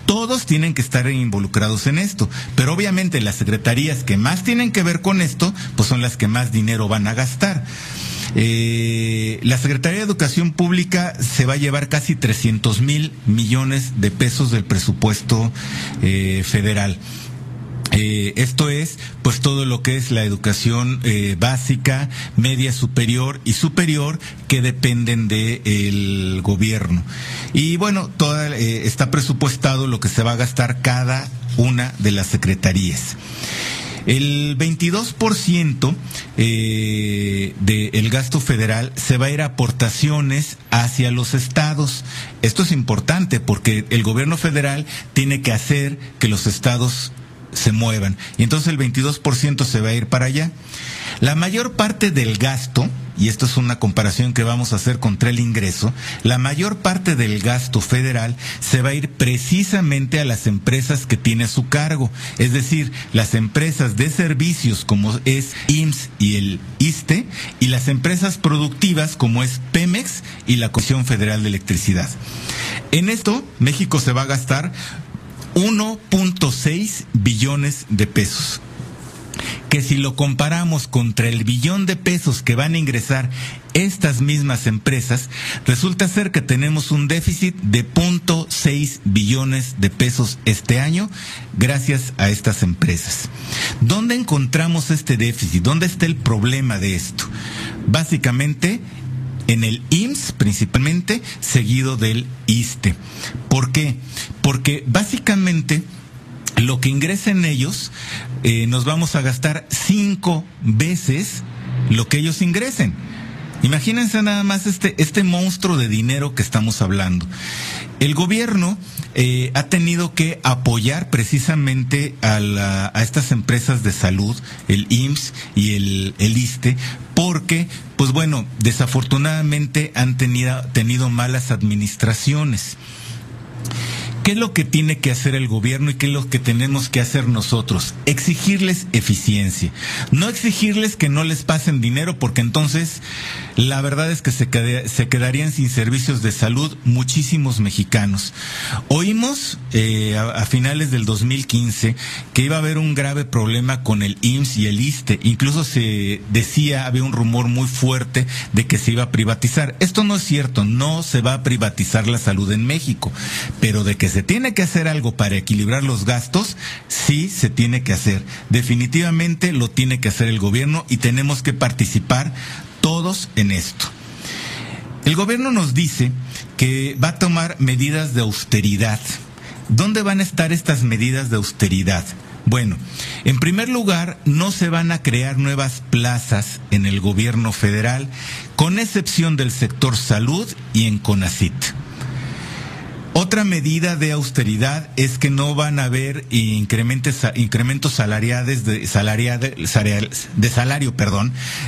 Todos tienen que estar involucrados en esto, pero obviamente las secretarías que más tienen que ver con esto, pues son las que más dinero van a gastar. La Secretaría de Educación Pública se va a llevar casi 300,000 millones de pesos del presupuesto federal. Esto es, pues, todo lo que es la educación básica, media superior y superior que dependen del gobierno. Y bueno, está presupuestado lo que se va a gastar cada una de las secretarías. El 22% del gasto federal se va a ir a aportaciones hacia los estados. Esto es importante porque el gobierno federal tiene que hacer que los estados se muevan. Y entonces el 22% se va a ir para allá. La mayor parte del gasto, y esto es una comparación que vamos a hacer contra el ingreso, la mayor parte del gasto federal se va a ir precisamente a las empresas que tiene a su cargo, es decir, las empresas de servicios como es IMSS y el ISSSTE, y las empresas productivas como es Pemex y la Comisión Federal de Electricidad. En esto, México se va a gastar 1.6 billones de pesos. Que si lo comparamos contra el billón de pesos que van a ingresar estas mismas empresas, resulta ser que tenemos un déficit de 0.6 billones de pesos este año gracias a estas empresas. ¿Dónde encontramos este déficit? ¿Dónde está el problema de esto? Básicamente en el IMSS principalmente, seguido del ISSSTE. ¿Por qué? Porque básicamente lo que ingresa en ellos, nos vamos a gastar 5 veces lo que ellos ingresen. Imagínense nada más este monstruo de dinero que estamos hablando. El gobierno ha tenido que apoyar precisamente a estas empresas de salud, el IMSS y el ISSSTE, porque, pues bueno, desafortunadamente han tenido malas administraciones. ¿Qué es lo que tiene que hacer el gobierno y qué es lo que tenemos que hacer nosotros? Exigirles eficiencia. No exigirles que no les pasen dinero, porque entonces la verdad es que se quedarían sin servicios de salud muchísimos mexicanos. Oímos a finales del 2015 que iba a haber un grave problema con el IMSS y el ISSSTE. Incluso se decía, había un rumor muy fuerte de que se iba a privatizar. Esto no es cierto, no se va a privatizar la salud en México, pero de que se tiene que hacer algo para equilibrar los gastos, sí se tiene que hacer. Definitivamente lo tiene que hacer el gobierno y tenemos que participar todos en esto. El gobierno nos dice que va a tomar medidas de austeridad. ¿Dónde van a estar estas medidas de austeridad? Bueno, en primer lugar, no se van a crear nuevas plazas en el gobierno federal, con excepción del sector salud y en CONACYT. Otra medida de austeridad es que no van a haber incrementos salariales de salario,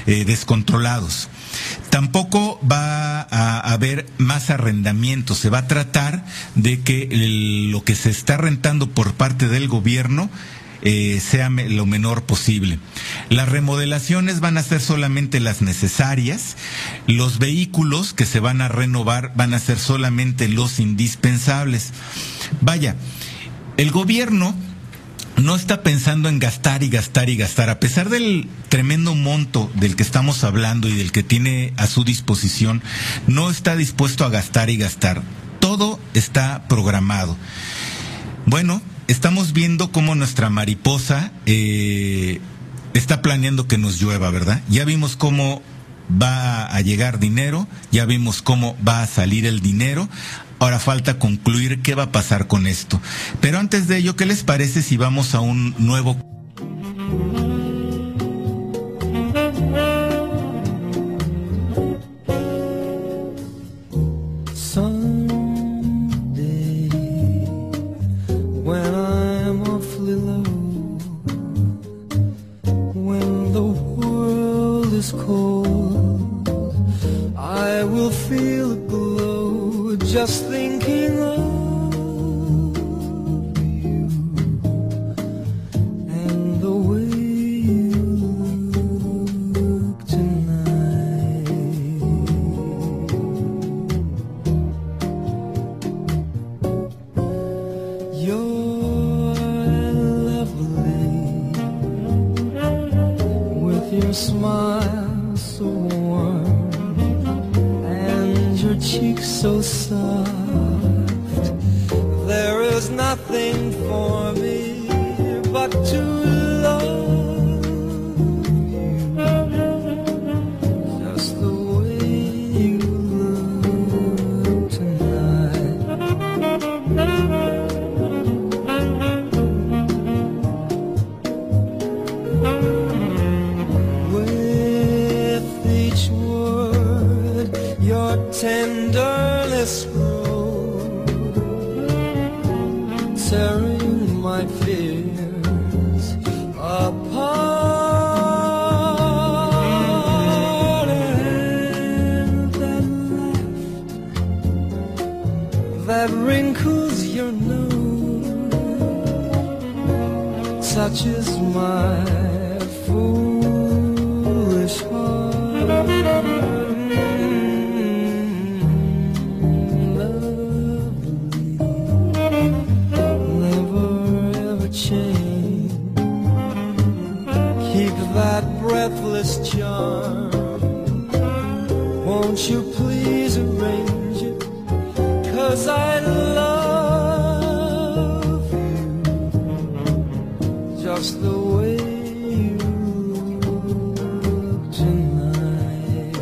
descontrolados. Tampoco va a haber más arrendamientos. Se va a tratar de que lo que se está rentando por parte del gobierno sea lo menor posible. Las remodelaciones van a ser solamente las necesarias. Los vehículos que se van a renovar van a ser solamente los indispensables. Vaya, el gobierno no está pensando en gastar y gastar y gastar. A pesar del tremendo monto del que estamos hablando y del que tiene a su disposición, no está dispuesto a gastar y gastar. Todo está programado. Bueno, estamos viendo cómo nuestra mariposa está planeando que nos llueva, ¿verdad? Ya vimos cómo va a llegar dinero, ya vimos cómo va a salir el dinero. Ahora falta concluir qué va a pasar con esto. Pero antes de ello, ¿qué les parece si vamos a un nuevo... will feel a glow just thinking of you and the way you look tonight. You're lovely with your smile so warm and your cheeks so soft. There is nothing for me but to love you, just the way you look tonight. With each word your tenderness grows, tearing my fears apart. And that laugh that wrinkles your nose touches my foolish heart. Lovely, never ever change. Keep that breathless charm. Won't you please arrange it? 'Cause I love you just the way you look tonight.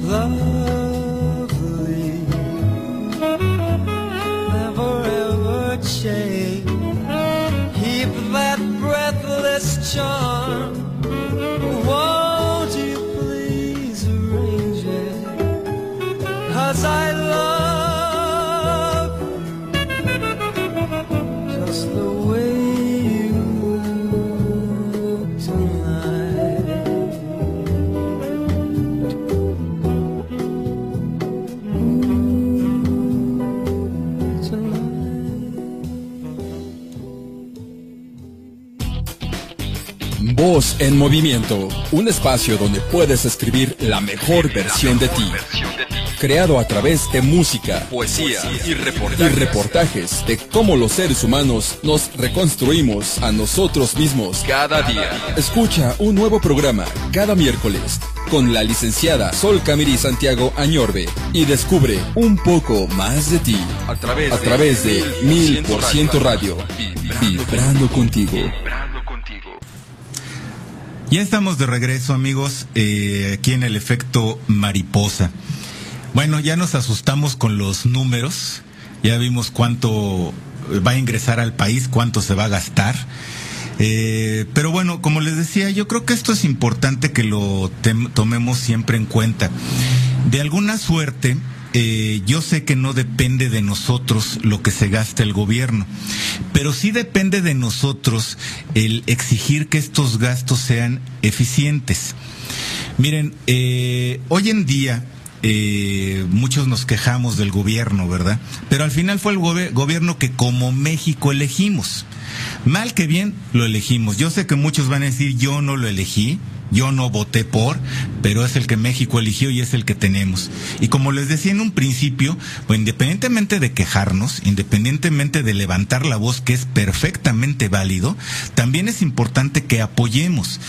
Lovely, never ever change. Keep that breathless charm. Won't you please arrange it? 'Cause I love you just the way you look tonight. Voz en Movimiento, un espacio donde puedes escribir la mejor versión de ti. Creado a través de música, poesía y reportajes de cómo los seres humanos nos reconstruimos a nosotros mismos cada día. Escucha un nuevo programa cada miércoles con la licenciada Sol Camiri Santiago Añorbe y descubre un poco más de ti a través de 1000% Radio, vibrando contigo. Ya estamos de regreso, amigos, aquí en el efecto mariposa. Bueno, ya nos asustamos con los números, ya vimos cuánto va a ingresar al país, cuánto se va a gastar. Pero bueno, como les decía, yo creo que esto es importante que lo tomemos siempre en cuenta. De alguna suerte, yo sé que no depende de nosotros lo que se gasta el gobierno, pero sí depende de nosotros el exigir que estos gastos sean eficientes. Miren, hoy en día muchos nos quejamos del gobierno, ¿verdad? Pero al final fue el gobierno que como México elegimos. Mal que bien, lo elegimos. Yo sé que muchos van a decir, yo no lo elegí, yo no voté por, pero es el que México eligió y es el que tenemos. Y como les decía en un principio, pues independientemente de quejarnos, independientemente de levantar la voz, que es perfectamente válido, también es importante que apoyemos.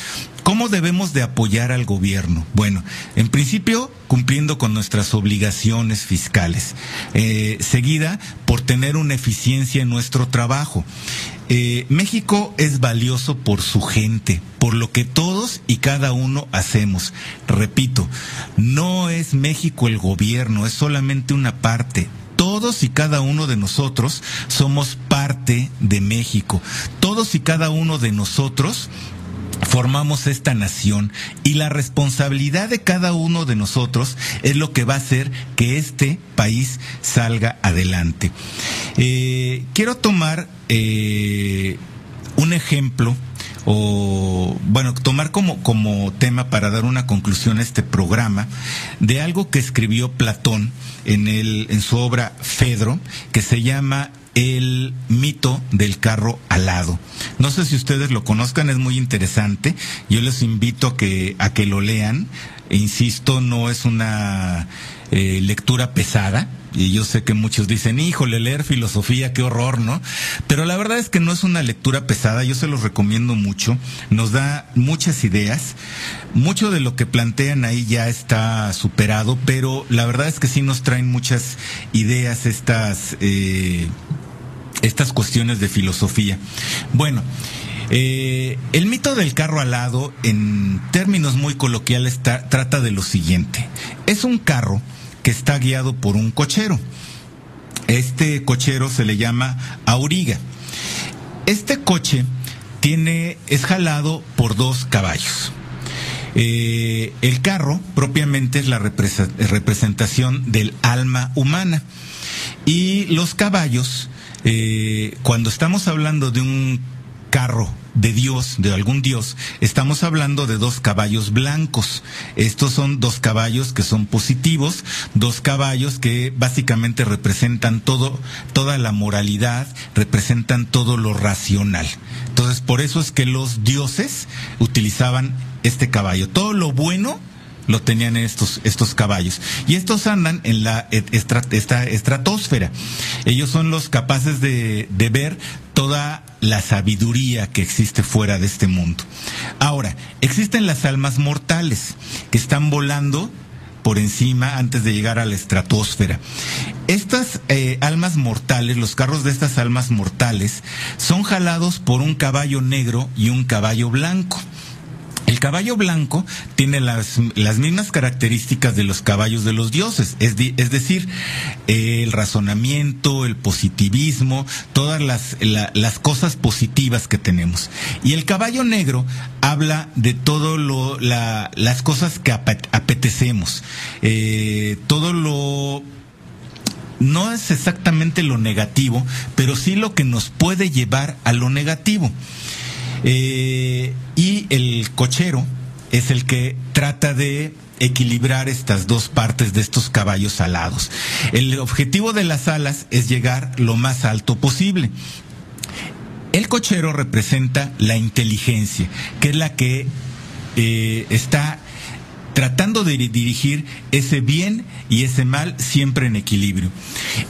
¿Cómo debemos de apoyar al gobierno? Bueno, en principio cumpliendo con nuestras obligaciones fiscales, seguida por tener una eficiencia en nuestro trabajo. México es valioso por su gente, por lo que todos y cada uno hacemos. Repito, no es México el gobierno, es solamente una parte. Todos y cada uno de nosotros somos parte de México. Todos y cada uno de nosotros formamos esta nación, y la responsabilidad de cada uno de nosotros es lo que va a hacer que este país salga adelante. Quiero tomar un ejemplo, o bueno, tomar como tema para dar una conclusión a este programa, de algo que escribió Platón en su obra Fedro, que se llama El mito del carro alado. No sé si ustedes lo conozcan, es muy interesante. Yo les invito a que lo lean. Insisto, no es una lectura pesada. Y yo sé que muchos dicen, híjole, leer filosofía, qué horror, ¿no? Pero la verdad es que no es una lectura pesada, yo se los recomiendo mucho, nos da muchas ideas, mucho de lo que plantean ahí ya está superado, pero la verdad es que sí nos traen muchas ideas estas cuestiones de filosofía. Bueno, el mito del carro alado, en términos muy coloquiales, trata de lo siguiente. Es un carro que está guiado por un cochero. Este cochero se le llama auriga. Este coche es jalado por 2 caballos. El carro propiamente es la representación del alma humana. Y los caballos, cuando estamos hablando de un carro de Dios, de algún Dios, estamos hablando de 2 caballos blancos. Estos son 2 caballos que son positivos, 2 caballos que básicamente representan toda la moralidad, representan todo lo racional. Entonces, por eso es que los dioses utilizaban este caballo. Todo lo bueno lo tenían estos caballos. Y estos andan en la esta estratosfera. Ellos son los capaces de ver toda la sabiduría que existe fuera de este mundo. Ahora, existen las almas mortales que están volando por encima antes de llegar a la estratosfera. Estas almas mortales, los carros de estas almas mortales, son jalados por un caballo negro y un caballo blanco. El caballo blanco tiene las mismas características de los caballos de los dioses, es decir, el razonamiento, el positivismo, todas las cosas positivas que tenemos. Y el caballo negro habla de todo las cosas que apetecemos, no es exactamente lo negativo, pero sí lo que nos puede llevar a lo negativo. Y el cochero es el que trata de equilibrar estas 2 partes de estos caballos alados. El objetivo de las alas es llegar lo más alto posible. El cochero representa la inteligencia, que es la que está tratando de dirigir ese bien y ese mal siempre en equilibrio.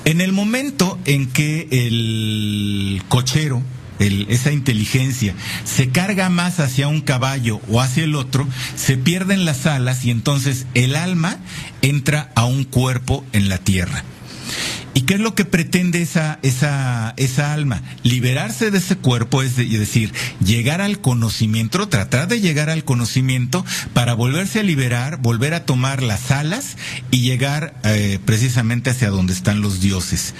En el momento en que el cochero, esa inteligencia, se carga más hacia un caballo o hacia el otro, se pierden las alas y entonces el alma entra a un cuerpo en la tierra. ¿Y qué es lo que pretende esa alma? Liberarse de ese cuerpo, es decir, llegar al conocimiento, tratar de llegar al conocimiento para volverse a liberar, volver a tomar las alas y llegar precisamente hacia donde están los dioses.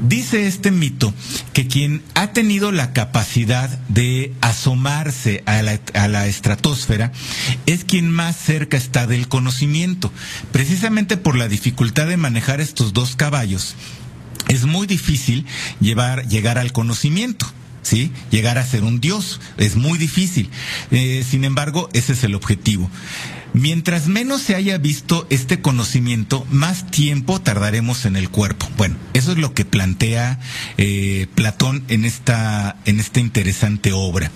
Dice este mito que quien ha tenido la capacidad de asomarse a la estratosfera es quien más cerca está del conocimiento. Precisamente por la dificultad de manejar estos 2 caballos, es muy difícil llegar al conocimiento, ¿sí? Llegar a ser un dios es muy difícil. Sin embargo, ese es el objetivo. Mientras menos se haya visto este conocimiento, más tiempo tardaremos en el cuerpo. Bueno, eso es lo que plantea Platón en esta interesante obra.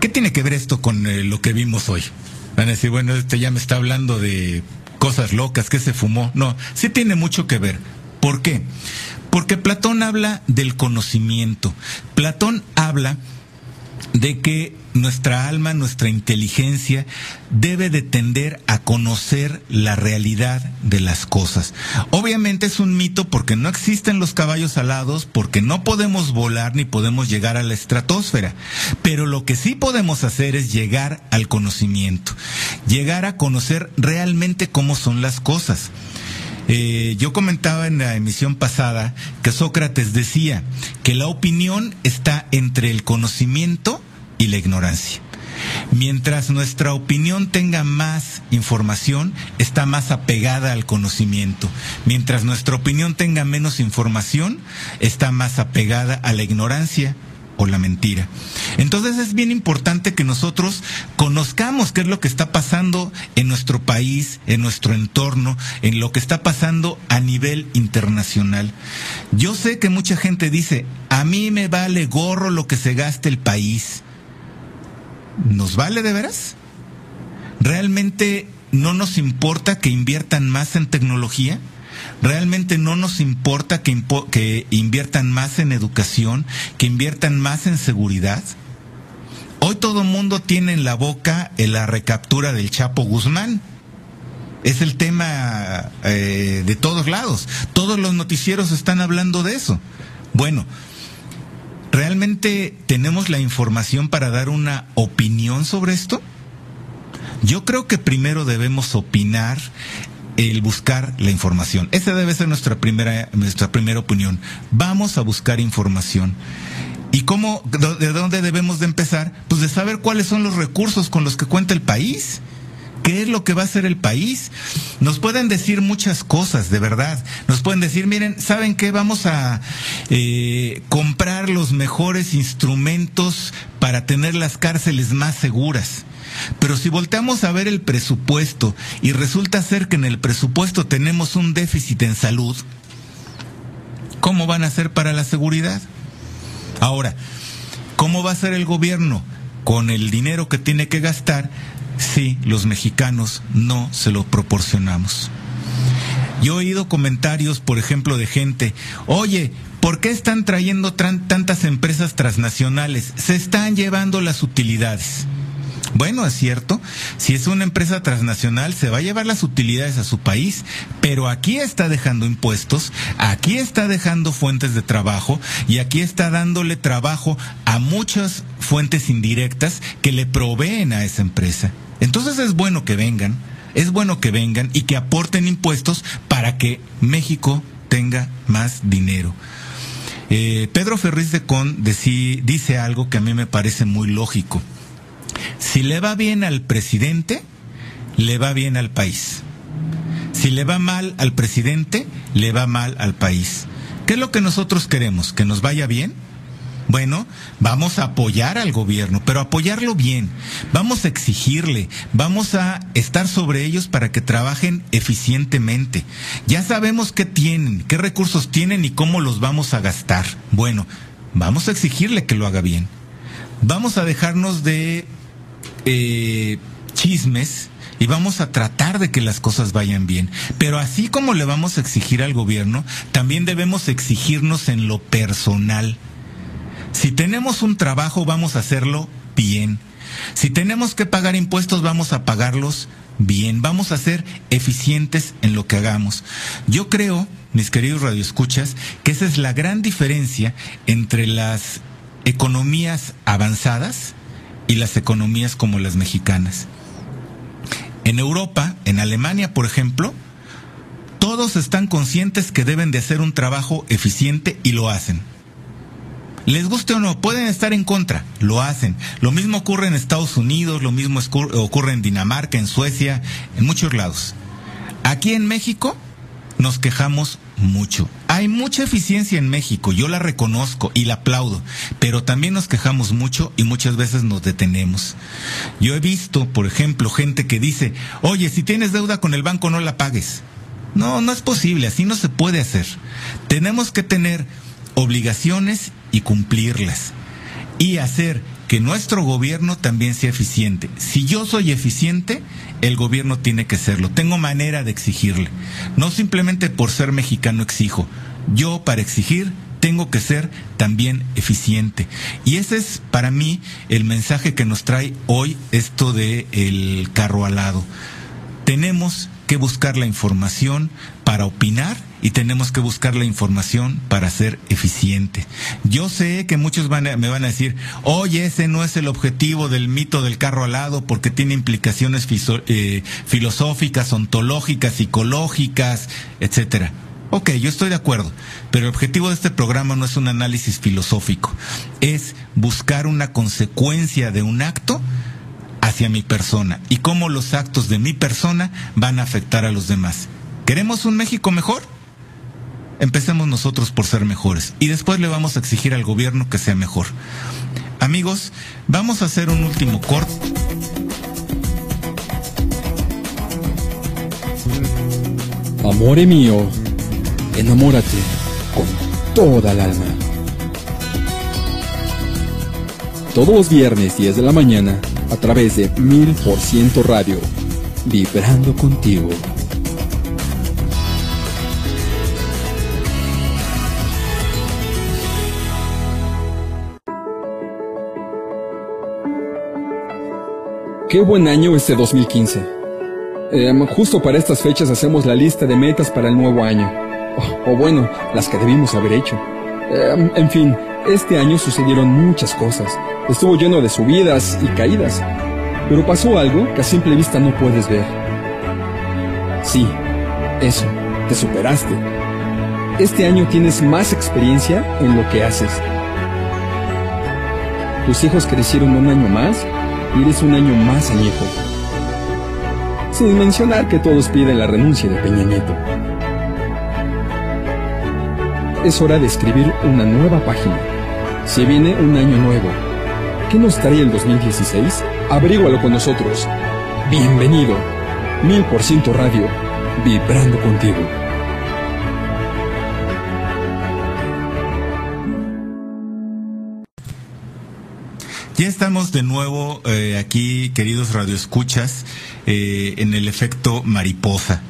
¿Qué tiene que ver esto con lo que vimos hoy? Van a decir, bueno, ya me está hablando de cosas locas, que se fumó. No, sí tiene mucho que ver. ¿Por qué? Porque Platón habla del conocimiento. Platón habla de que nuestra alma, nuestra inteligencia debe de tender a conocer la realidad de las cosas. Obviamente es un mito porque no existen los caballos alados, porque no podemos volar ni podemos llegar a la estratosfera, pero lo que sí podemos hacer es llegar al conocimiento, llegar a conocer realmente cómo son las cosas. Yo comentaba en la emisión pasada que Sócrates decía que la opinión está entre el conocimiento y la ignorancia. Mientras nuestra opinión tenga más información, está más apegada al conocimiento. Mientras nuestra opinión tenga menos información, está más apegada a la ignorancia o la mentira. Entonces es bien importante que nosotros conozcamos qué es lo que está pasando en nuestro país, en nuestro entorno, en lo que está pasando a nivel internacional. Yo sé que mucha gente dice, a mí me vale gorro lo que se gaste el país. ¿Nos vale de veras? ¿Realmente no nos importa que inviertan más en tecnología? ¿Realmente no nos importa que inviertan más en educación, que inviertan más en seguridad? Hoy todo el mundo tiene en la boca la recaptura del Chapo Guzmán. Es el tema de todos lados. Todos los noticieros están hablando de eso. Bueno, ¿realmente tenemos la información para dar una opinión sobre esto? Yo creo que primero debemos opinar, el buscar la información. Esa debe ser nuestra primera opinión. Vamos a buscar información. ¿Y cómo, de dónde debemos de empezar? Pues de saber cuáles son los recursos con los que cuenta el país. ¿Qué es lo que va a hacer el país? Nos pueden decir muchas cosas, de verdad. Nos pueden decir, miren, ¿saben qué? Vamos a comprar los mejores instrumentos para tener las cárceles más seguras. Pero si volteamos a ver el presupuesto y resulta ser que en el presupuesto tenemos un déficit en salud, ¿cómo van a hacer para la seguridad? Ahora, ¿cómo va a ser el gobierno con el dinero que tiene que gastar si los mexicanos no se lo proporcionamos? Yo he oído comentarios, por ejemplo, de gente, oye, ¿por qué están trayendo tantas empresas transnacionales? Se están llevando las utilidades. Bueno, es cierto, si es una empresa transnacional se va a llevar las utilidades a su país, pero aquí está dejando impuestos, aquí está dejando fuentes de trabajo y aquí está dándole trabajo a muchas fuentes indirectas que le proveen a esa empresa. Entonces es bueno que vengan y que aporten impuestos para que México tenga más dinero. Pedro Ferriz de Con dice algo que a mí me parece muy lógico. Si le va bien al presidente, le va bien al país. Si le va mal al presidente, le va mal al país. ¿Qué es lo que nosotros queremos? ¿Que nos vaya bien? Bueno, vamos a apoyar al gobierno, pero apoyarlo bien. Vamos a exigirle, vamos a estar sobre ellos para que trabajen eficientemente. Ya sabemos qué tienen, qué recursos tienen y cómo los vamos a gastar. Bueno, vamos a exigirle que lo haga bien. Vamos a dejarnos de chismes y vamos a tratar de que las cosas vayan bien. Pero así como le vamos a exigir al gobierno, también debemos exigirnos en lo personal. Si tenemos un trabajo, vamos a hacerlo bien. Si tenemos que pagar impuestos, vamos a pagarlos bien. Vamos a ser eficientes en lo que hagamos. Yo creo, mis queridos radioescuchas, que esa es la gran diferencia entre las economías avanzadas y las economías como las mexicanas. En Europa, en Alemania, por ejemplo, todos están conscientes que deben de hacer un trabajo eficiente y lo hacen. Les guste o no, pueden estar en contra, lo hacen. Lo mismo ocurre en Estados Unidos, lo mismo ocurre en Dinamarca, en Suecia, en muchos lados. Aquí en México nos quejamos mucho. Hay mucha eficiencia en México, yo la reconozco y la aplaudo, pero también nos quejamos mucho y muchas veces nos detenemos. Yo he visto, por ejemplo, gente que dice, oye, si tienes deuda con el banco no la pagues. No, no es posible, así no se puede hacer. Tenemos que tener obligaciones y cumplirlas y hacer que nuestro gobierno también sea eficiente. Si yo soy eficiente, el gobierno tiene que serlo. Tengo manera de exigirle. No simplemente por ser mexicano exijo. Yo, para exigir, tengo que ser también eficiente. Y ese es para mí el mensaje que nos trae hoy esto de el carro alado. Tenemos que buscar la información para opinar y tenemos que buscar la información para ser eficiente. Yo sé que muchos me van a decir, oye, ese no es el objetivo del mito del carro alado porque tiene implicaciones filosóficas, ontológicas, psicológicas, etcétera. Ok, yo estoy de acuerdo, pero el objetivo de este programa no es un análisis filosófico, es buscar una consecuencia de un acto hacia mi persona y cómo los actos de mi persona van a afectar a los demás. ¿Queremos un México mejor? Empecemos nosotros por ser mejores y después le vamos a exigir al gobierno que sea mejor. Amigos, vamos a hacer un último corte. Amore mío, enamórate con toda el alma. Todos los viernes 10 de la mañana a través de 1000% Radio, vibrando contigo. Qué buen año este 2015. Justo para estas fechas hacemos la lista de metas para el nuevo año. O bueno, las que debimos haber hecho. En fin, este año sucedieron muchas cosas. Estuvo lleno de subidas y caídas. Pero pasó algo que a simple vista no puedes ver. Sí, eso, te superaste. Este año tienes más experiencia en lo que haces. Tus hijos crecieron un año más y eres un año más añejo. Sin mencionar que todos piden la renuncia de Peña Nieto. Es hora de escribir una nueva página. Se viene un año nuevo. ¿Qué nos trae el 2016? Averígualo con nosotros. Bienvenido. 1000% Radio, vibrando contigo. Ya estamos de nuevo aquí, queridos radioescuchas, en el efecto mariposa.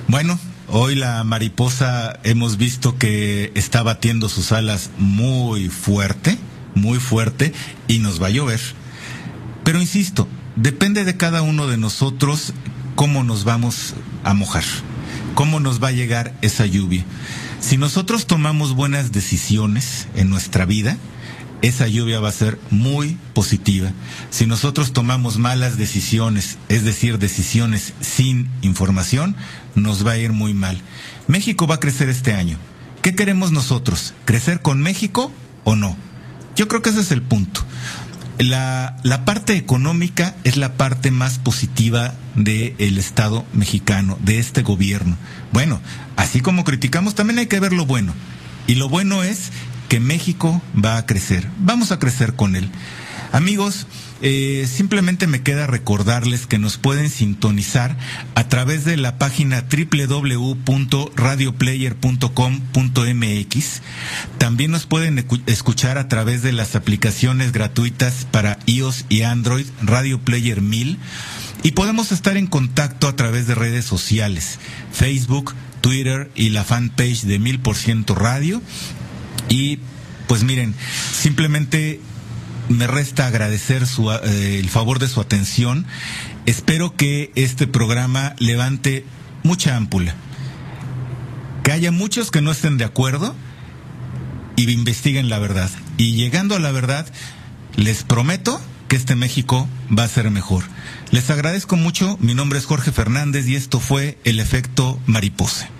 Bueno, hoy la mariposa hemos visto que está batiendo sus alas muy fuerte, y nos va a llover. Pero insisto, depende de cada uno de nosotros cómo nos vamos a mojar, cómo nos va a llegar esa lluvia. Si nosotros tomamos buenas decisiones en nuestra vida, esa lluvia va a ser muy positiva. Si nosotros tomamos malas decisiones, es decir, decisiones sin información, nos va a ir muy mal. México va a crecer este año. ¿Qué queremos nosotros? ¿Crecer con México o no? Yo creo que ese es el punto. La parte económica es la parte más positiva del Estado mexicano, de este gobierno. Bueno, así como criticamos, también hay que ver lo bueno. Y lo bueno es que México va a crecer. Vamos a crecer con él. Amigos, simplemente me queda recordarles que nos pueden sintonizar a través de la página www.radioplayer.com.mx. También nos pueden escuchar a través de las aplicaciones gratuitas para iOS y Android, Radio Player 1000. Y podemos estar en contacto a través de redes sociales, Facebook, Twitter y la fanpage de 1000% Radio. Y pues miren, simplemente me resta agradecer el favor de su atención. Espero que este programa levante mucha ámpula, que haya muchos que no estén de acuerdo y investiguen la verdad. Y llegando a la verdad, les prometo que este México va a ser mejor. Les agradezco mucho. Mi nombre es Jorge Fernández y esto fue El Efecto Mariposa.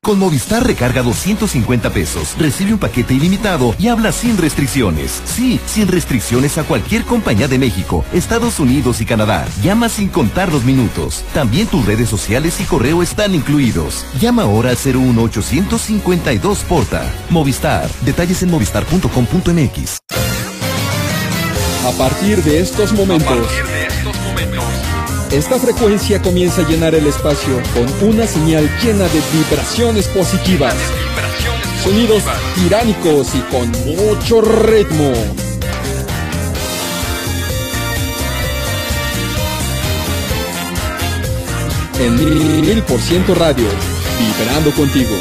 Con Movistar recarga 250 pesos, recibe un paquete ilimitado y habla sin restricciones. Sí, sin restricciones a cualquier compañía de México, Estados Unidos y Canadá. Llama sin contar los minutos. También tus redes sociales y correo están incluidos. Llama ahora al 01852 Porta. Movistar. Detalles en movistar.com.mx. A partir de estos momentos, esta frecuencia comienza a llenar el espacio con una señal llena de vibraciones positivas, sonidos tiránicos y con mucho ritmo. En 1000% Radio, vibrando contigo.